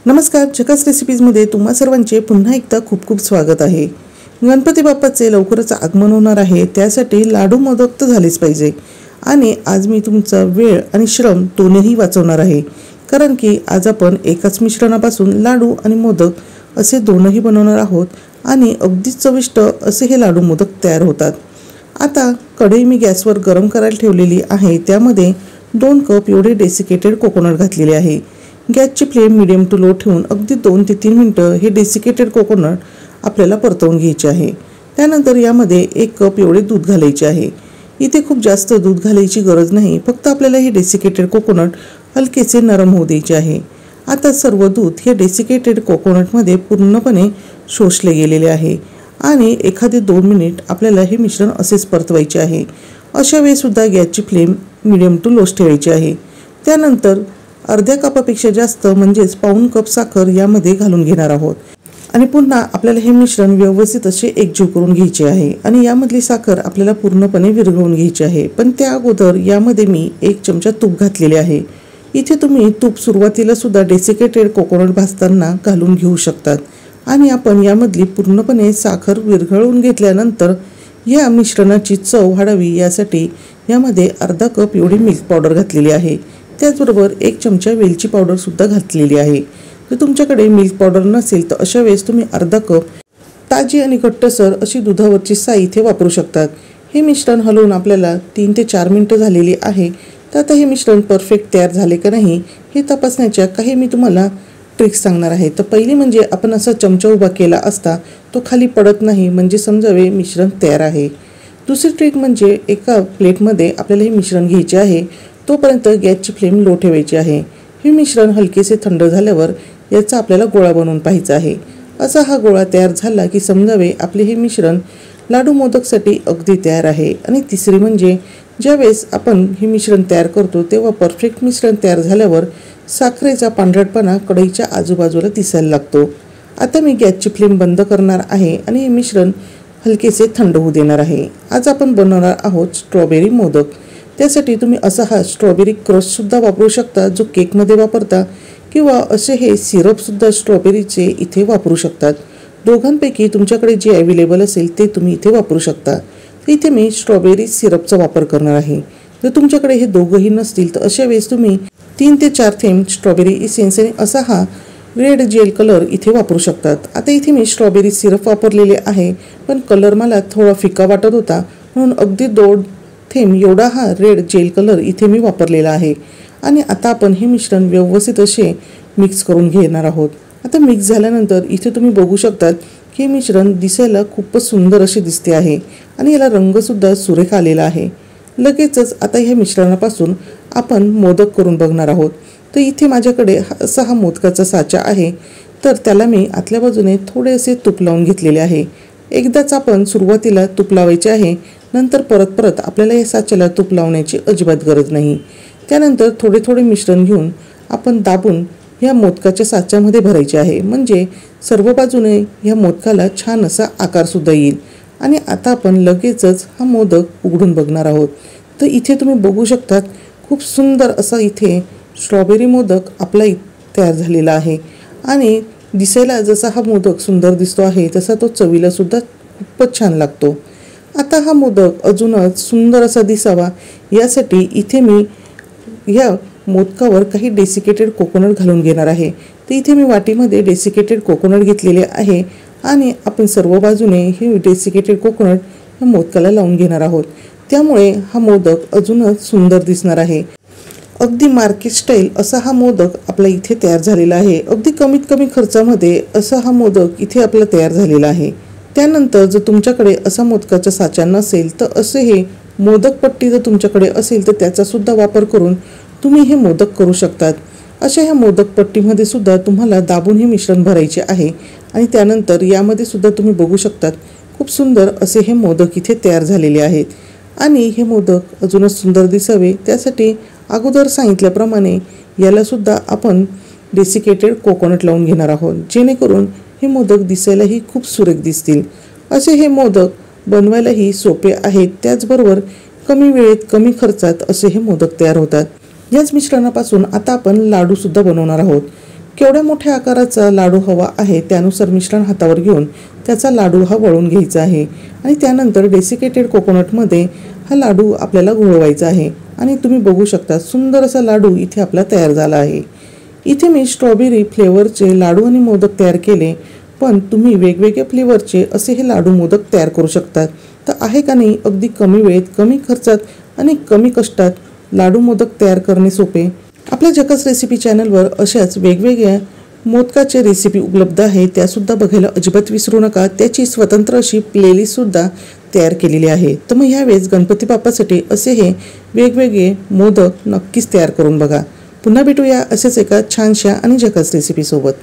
नमस्कार, झकास रेसिपीजमध्ये तुम्हा सर्वांचे पुन्हा एकदा खूप खूप स्वागत आहे। गणपती बाप्पाचे लवकरच आगमन होणार आहे, त्यासाठी लाडू मोदक तर झालेच पाहिजे। आणि आज मी तुमचा वेळ आणि श्रम दोन्ही वाचवणार आहे, कारण की आज आपण एकाच मिश्रणापासून लाडू आणि मोदक असे दोन्ही बनवणार आहोत आणि अगदी चविष्ट असे हे लाडू मोदक तयार होतात। आता कढई मी गॅसवर गरम करायला ठेवलेली आहे, त्यामध्ये 2 कप एवढे डेसिकेटेड कोकोनट घातलेले आहे। गॅसची फ्लेम मीडियम टू लो ठेवून अगदी 2 ते 3 मिनिटं हे डेसिकेटेड कोकोनट आपल्याला परतवून घ्यायचे आहे। त्यानंतर यामध्ये 1 कप एवढे दूध घालायचे आहे। इथे खूप जास्त दूध घालायची गरज नाही, फक्त आपल्याला हे डेसिकेटेड कोकोनट हलकेसे नरम होऊ द्यायचे आहे। आता सर्व दूध हे डेसिकेटेड कोकोनटमध्ये पूर्णपणे शोषले गेलेले आहे आणि एखादे 2 मिनिट आपल्याला हे मिश्रण असेच परतवायचे आहे। अशा वेळी सुद्धा गॅसची फ्लेम मीडियम टू लो ठेवायची आहे। त्यानंतर अर्ध्या कपापेक्षा जास्त म्हणजेच पाऊण कप साखर यामध्ये घालून घेणार आहोत आणि पुन्हा आपल्याला हे मिश्रण व्यवस्थित असे एकजीव करून घ्यायचे आहे आणि यामधली साखर आपल्याला पूर्णपणे विरघळून घ्यायची आहे। पण त्या अगोदर यामध्ये मी 1 चमचा तूप घातलेले आहे। इथे तुम्ही तूप सुरुवातीला सुद्धा डेसिकेटेड कोकोनट भाजताना घालून घेऊ शकतात आणि आपण यामधली पूर्णपणे साखर विरघळून घेतल्यानंतर या मिश्रणाची चव वाढावी यासाठी यामध्ये अर्धा कप एवढी मिल्क पावडर घातलेली आहे। त्याचबरोबर 1 चमचा वेलची पावडर सुद्धा घातलेली आहे। जर तुमच्याकडे मिल्क पावडर नसेल तर अशा वेळेस तुम्ही अर्धा कप ताजी आणि घट्टसर अशी दुधावरची साई इथे वापरू शकतात। हे मिश्रण हलवून आपल्याला 3 ते 4 मिनिटं झालेली आहे। तर आता हे मिश्रण परफेक्ट तयार झाले का नाही हे तपासण्याच्या काही मी तुम्हाला ट्रिक्स सांगणार आहे। तर पहिली म्हणजे आपण असा चमचा उभा केला असता तो खाली पडत नाही, म्हणजे समजावे मिश्रण तयार आहे। दुसरी ट्रिक म्हणजे एका प्लेटमध्ये आपल्याला हे मिश्रण घ्यायचे आहे, तोपर्यंत गॅसची फ्लेम लो ठेवायची आहे। हे मिश्रण हलकेसे थंड झाल्यावर याचा आपल्याला गोळा बनवून पाहायचा आहे। असा हा गोळा तयार झाला की समजावे आपले हे मिश्रण लाडू मोदकसाठी अगदी तयार आहे। आणि तिसरी म्हणजे ज्यावेळेस आपण हे मिश्रण तयार करतो तेव्हा परफेक्ट मिश्रण तयार झाल्यावर साखरेचा पांढरटपणा कढईच्या आजूबाजूला दिसायला लागतो। आता मी गॅसची फ्लेम बंद करणार आहे आणि हे मिश्रण हलकेसे थंड होऊ देणार आहे। आज आपण बनवणार आहोत स्ट्रॉबेरी मोदक। त्यासाठी तुम्ही असा हा स्ट्रॉबेरी क्रश सुद्धा वापरू शकता जो केकमध्ये वापरता, किंवा असे हे सिरप सुद्धा स्ट्रॉबेरीचे इथे वापरू शकतात। दोघांपैकी तुमच्याकडे जे अवेलेबल असेल ते तुम्ही इथे वापरू शकता। तर इथे मी स्ट्रॉबेरी सिरपचा वापर करणार आहे। जर तुमच्याकडे हे दोघंही नसतील तर अशा वेळेस तुम्ही 3 ते 4 थेंब स्ट्रॉबेरी इसेन्स आणि असा हा रेड जेल कलर इथे वापरू शकतात। आता इथे मी स्ट्रॉबेरी सिरप वापरलेले आहे, पण कलर मला थोडा फिका वाटत होता म्हणून अगदी 2 थेंब एवढा हा रेड जेल कलर इथे मी वापरलेला आहे। आणि आता आपण हे मिश्रण व्यवस्थित असे मिक्स करून घेणार आहोत। आता मिक्स झाल्यानंतर इथे तुम्ही बघू शकतात की हे मिश्रण दिसायला खूपच सुंदर असे दिसते आहे आणि याला रंगसुद्धा सुरेख आलेला आहे। लगेचच आता ह्या मिश्रणापासून आपण मोदक करून बघणार आहोत। तर इथे माझ्याकडे असा हा मोदकाचा साचा आहे, तर त्याला मी आतल्या बाजूने थोडे असे तूप लावून घेतलेले आहे। एकदाच आपण सुरुवातीला तूप लावायचे आहे, नंतर परत आपल्याला या साच्याला तूप लावण्याची अजिबात गरज नाही। त्यानंतर थोडे थोडे मिश्रण घेऊन आपण दाबून या मोदकाच्या साच्यामध्ये भरायचे आहे, म्हणजे सर्व बाजूने या मोदकाला छान असा आकार सुद्धा येईल। आणि आता आपण लगेचच हा मोदक उघडून बघणार आहोत। तर इथे तुम्ही बघू शकतात खूप सुंदर असा इथे स्ट्रॉबेरी मोदक आपला तयार झालेला आहे आणि दिसायला जसा हा मोदक सुंदर दिसतो आहे तसा तो चवीला सुद्धा खूपच छान लागतो। आता हा मोदक अजूनच सुंदर असा दिसावा यासाठी इथे मी या मोदकावर काही डेसिकेटेड कोकोनट घालून घेणार आहे। तर इथे मी वाटीमध्ये डेसिकेटेड कोकोनट घेतलेले आहे आणि आपण सर्व बाजूने हे डेसिकेटेड कोकोनट या मोदकाला लावून घेणार आहोत। त्यामुळे हा मोदक अजूनच सुंदर दिसणार आहे। अगदी मार्केट स्टाईल असा हा मोदक आपला इथे तयार झालेला आहे। अगदी कमीत कमी खर्चामध्ये असा हा मोदक इथे आपला तयार झालेला आहे। त्यानंतर जर तुमच्याकडे असा मोदकाचा साचा नसेल तर असे हे मोदक पट्टी जर तुमच्याकडे असेल तर त्याचा सुद्धा वापर करून तुम्ही हे मोदक करू शकतात। अशा ह्या मोदक पट्टीमध्ये सुद्धा तुम्हाला दाबून हे मिश्रण भरायचे आहे आणि त्यानंतर यामध्ये सुद्धा तुम्ही बघू शकतात खूप सुंदर असे हे मोदक इथे तयार झालेले आहेत। आणि हे मोदक अजूनच सुंदर दिसावे त्यासाठी अगोदर सांगितल्याप्रमाणे याला सुद्धा आपण डेसिकेटेड कोकोनट लावून घेणार आहोत, जेणेकरून हे मोदक दिसायलाही खूप सुरेख दिसतील। असे हे मोदक बनवायलाही सोपे आहेत, त्याचबरोबर कमी वेळेत कमी खर्चात असे हे मोदक तयार होतात। याच मिश्रणापासून आता आपण लाडू सुद्धा बनवणार आहोत। केवढ्या मोठ्या आकाराचा लाडू हवा आहे त्यानुसार मिश्रण हातावर घेऊन त्याचा लाडू हा वळून घ्यायचा आहे आणि त्यानंतर डेसिकेटेड कोकोनटमध्ये हा लाडू आपल्याला घोळवायचा आहे आणि तुम्ही बघू शकता सुंदर असा लाडू इथे आपला तयार झाला आहे। इथे मी स्ट्रॉबेरी फ्लेवरचे लाडू आणि मोदक तयार केले, पण तुम्ही वेगवेगळ्या फ्लेवरचे असे हे लाडू मोदक तयार करू शकतात। तर आहे का नाही अगदी कमी वेळेत, कमी खर्चात आणि कमी कष्टात लाडू मोदक तयार करणे सोपे। आपल्या झकास रेसिपी चॅनलवर अशाच वेगवेगळ्या मोदकाचे रेसिपी उपलब्ध आहे, त्यासुद्धा बघायला अजिबात विसरू नका। त्याची स्वतंत्र अशी प्लेलिस्टसुद्धा तयार केलेली आहे। तर मग ह्यावेळेस गणपती बाप्पासाठी असे हे वेगवेगळे मोदक नक्कीच तयार करून बघा। पुन्हा भेटूया असेच एका छानशा आणि झकास रेसिपीसोबत।